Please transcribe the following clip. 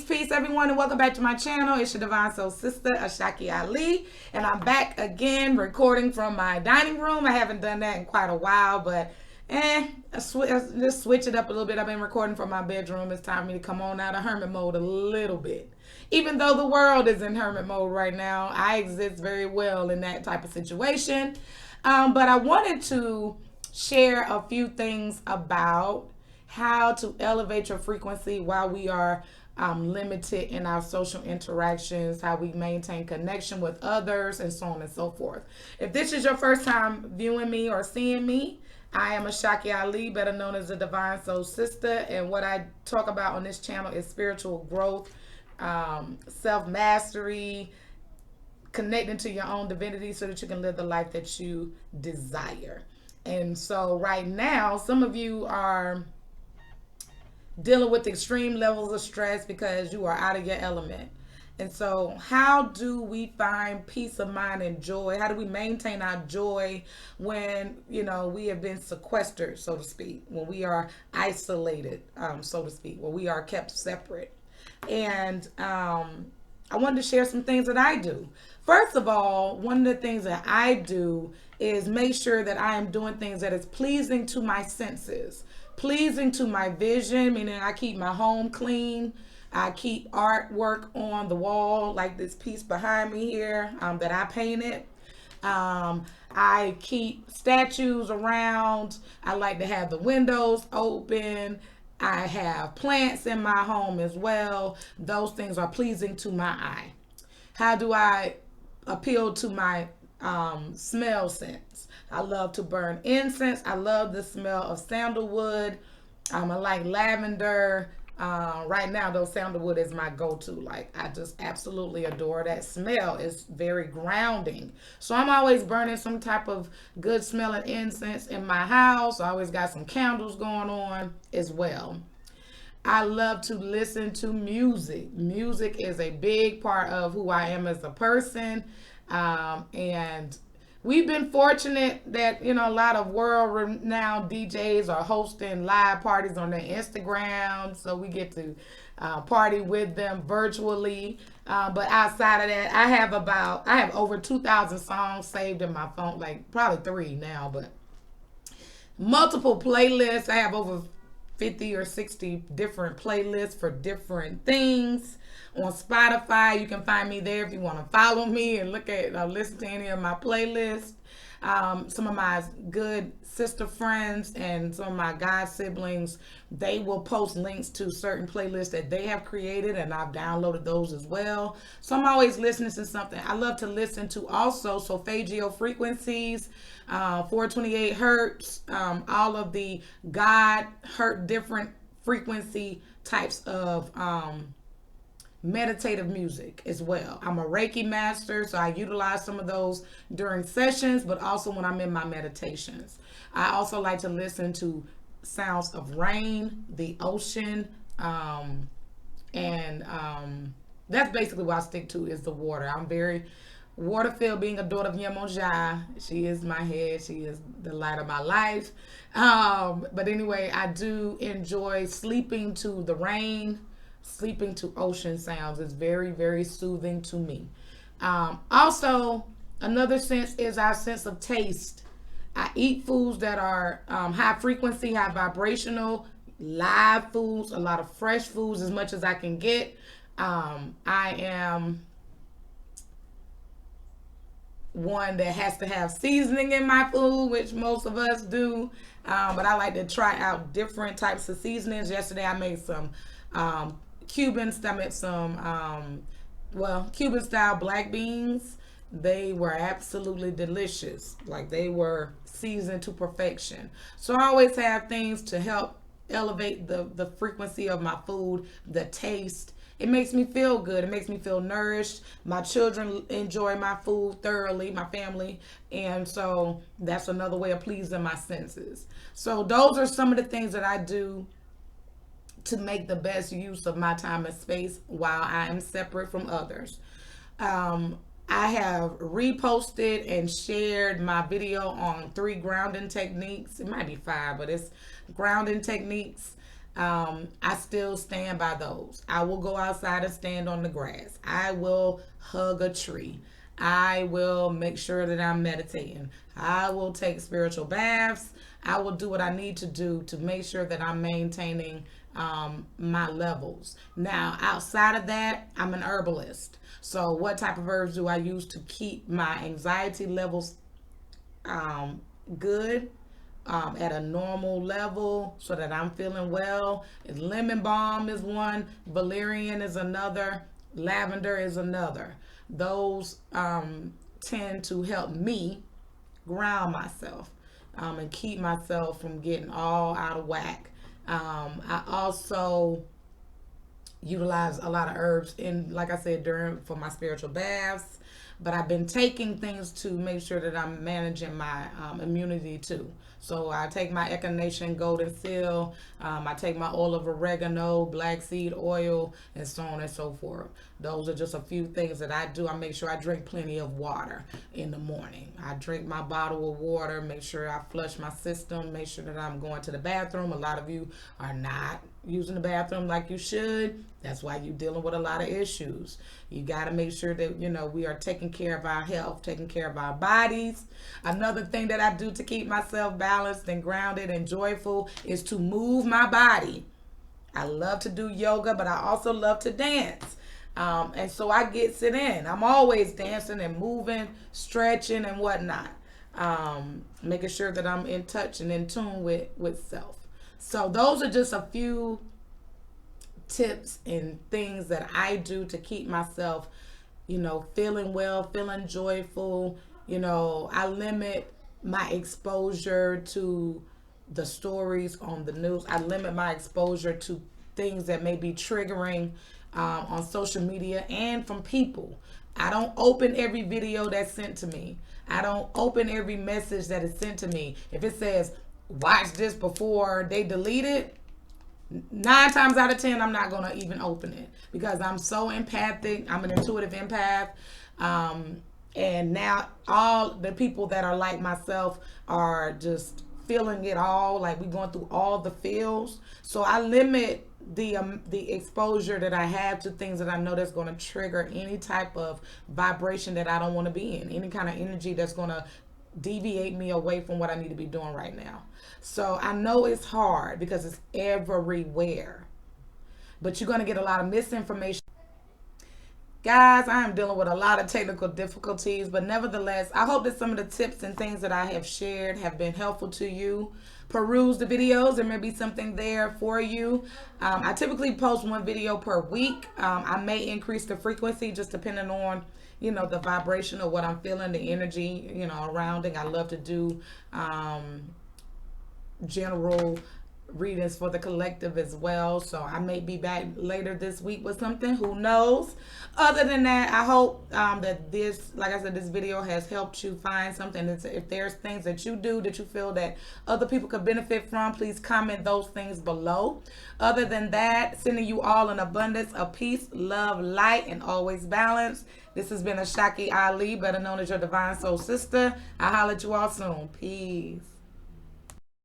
peace, everyone, and welcome back to my channel. It's your divine soul sister, Ashaki Ali, and I'm back again recording from my dining room. I haven't done that in quite a while, but just switch it up a little bit. I've been recording from my bedroom. It's time for me to come on out of hermit mode a little bit. Even though the world is in hermit mode right now, I exist very well in that type of situation. But I wanted to share a few things about how to elevate your frequency while we are limited in our social interactions, how we maintain connection with others, and so on and so forth. If this is your first time viewing me or seeing me, I am Ashaki Ali, better known as the Divine Soul Sister, and what I talk about on this channel is spiritual growth, self-mastery, connecting to your own divinity so that you can live the life that you desire. And so right now, some of you are dealing with extreme levels of stress because you are out of your element. And so how do we find peace of mind and joy? How do we maintain our joy when, we have been sequestered, so to speak, when we are isolated, so to speak, when we are kept separate? And I wanted to share some things that I do. First of all, one of the things that I do is make sure that I am doing things that is pleasing to my senses, pleasing to my vision, meaning I keep my home clean. I keep artwork on the wall, like this piece behind me here that I painted. I keep statues around. I like to have the windows open. I have plants in my home as well. Those things are pleasing to my eye. How do I appeal to my smell sense? I love to burn incense. I love the smell of sandalwood. I like lavender. Right now, though, sandalwood is my go-to. Like, I just absolutely adore that smell. It's very grounding. So I'm always burning some type of good smelling incense in my house. I always got some candles going on as well. I love to listen to music. Music is a big part of who I am as a person. And we've been fortunate that, a lot of world-renowned DJs are hosting live parties on their Instagram. So we get to party with them virtually. But outside of that, I have over 2,000 songs saved in my phone, like probably 3 now, but multiple playlists. I have over 50 or 60 different playlists for different things. On Spotify, you can find me there if you want to follow me and listen to any of my playlists. Some of my good sister friends and some of my god siblings, they will post links to certain playlists that they have created, and I've downloaded those as well. So I'm always listening to something. I love to listen to also solfeggio frequencies, 428 hertz, all of the different frequency types of meditative music as well. I'm a Reiki master, so I utilize some of those during sessions, but also when I'm in my meditations. I also like to listen to sounds of rain, the ocean, and that's basically what I stick to is the water. I'm very water-filled, being a daughter of Yemonja. She is my head. She is the light of my life. But anyway, I do enjoy sleeping to the rain. Sleeping to ocean sounds is very, very soothing to me. Also, another sense is our sense of taste. I eat foods that are high frequency, high vibrational, live foods, a lot of fresh foods as much as I can get. I am one that has to have seasoning in my food, which most of us do. But I like to try out different types of seasonings. Yesterday I made some Cuban style black beans. They were absolutely delicious. Like, they were seasoned to perfection. So I always have things to help elevate the frequency of my food, the taste. It makes me feel good. It makes me feel nourished. My children enjoy my food thoroughly, my family. And so that's another way of pleasing my senses. So those are some of the things that I do to make the best use of my time and space while I am separate from others. I have reposted and shared my video on 3 grounding techniques. It might be 5, but it's grounding techniques I still stand by those. I will go outside and stand on the grass. I will hug a tree. I will make sure that I'm meditating. I will take spiritual baths. I will do what I need to do to make sure that I'm maintaining my levels. Now, outside of that, I'm an herbalist. So, what type of herbs do I use to keep my anxiety levels um, good, at a normal level so that I'm feeling well? Lemon balm is one, valerian is another, lavender is another. Those tend to help me ground myself, and keep myself from getting all out of whack. I also utilize a lot of herbs in, like I said, during for my spiritual baths. But I've been taking things to make sure that I'm managing my immunity too. So I take my echinacea golden seal, I take my oil of oregano, black seed oil, and so on and so forth. Those are just a few things that I do. I make sure I drink plenty of water in the morning. I drink my bottle of water, make sure I flush my system, make sure that I'm going to the bathroom. A lot of you are not using the bathroom like you should. That's why you're dealing with a lot of issues. You got to make sure that, we are taking care of our health, taking care of our bodies. Another thing that I do to keep myself balanced and grounded and joyful is to move my body. I love to do yoga, but I also love to dance. And so I gets it in. I'm always dancing and moving, stretching and whatnot. Making sure that I'm in touch and in tune with self. So those are just a few tips and things that I do to keep myself, feeling well, feeling joyful. I limit my exposure to the stories on the news. I limit my exposure to things that may be triggering on social media and from people. I don't open every video that's sent to me. I don't open every message that is sent to me. If it says, watch this before they delete it, 9 times out of 10, I'm not going to even open it because I'm so empathic. I'm an intuitive empath. And now all the people that are like myself are just feeling it all. Like we're going through all the feels. So I limit the exposure that I have to things that I know that's going to trigger any type of vibration that I don't want to be in, any kind of energy that's going to deviate me away from what I need to be doing right now. So I know it's hard because it's everywhere, but you're going to get a lot of misinformation. Guys, I am dealing with a lot of technical difficulties, but nevertheless, I hope that some of the tips and things that I have shared have been helpful to you. Peruse the videos. There may be something there for you. I typically post one video per week. I may increase the frequency just depending on, the vibration of what I'm feeling, the energy, around it. I love to do general readings for the collective as well. So I may be back later this week with something. Who knows? Other than that, I hope that this, like I said, this video has helped you find something. If there's things that you do that you feel that other people could benefit from, please comment those things below. Other than that, sending you all an abundance of peace, love, light, and always balance. This has been Ashaki Ali, better known as your divine soul sister. I'll holler at you all soon. Peace.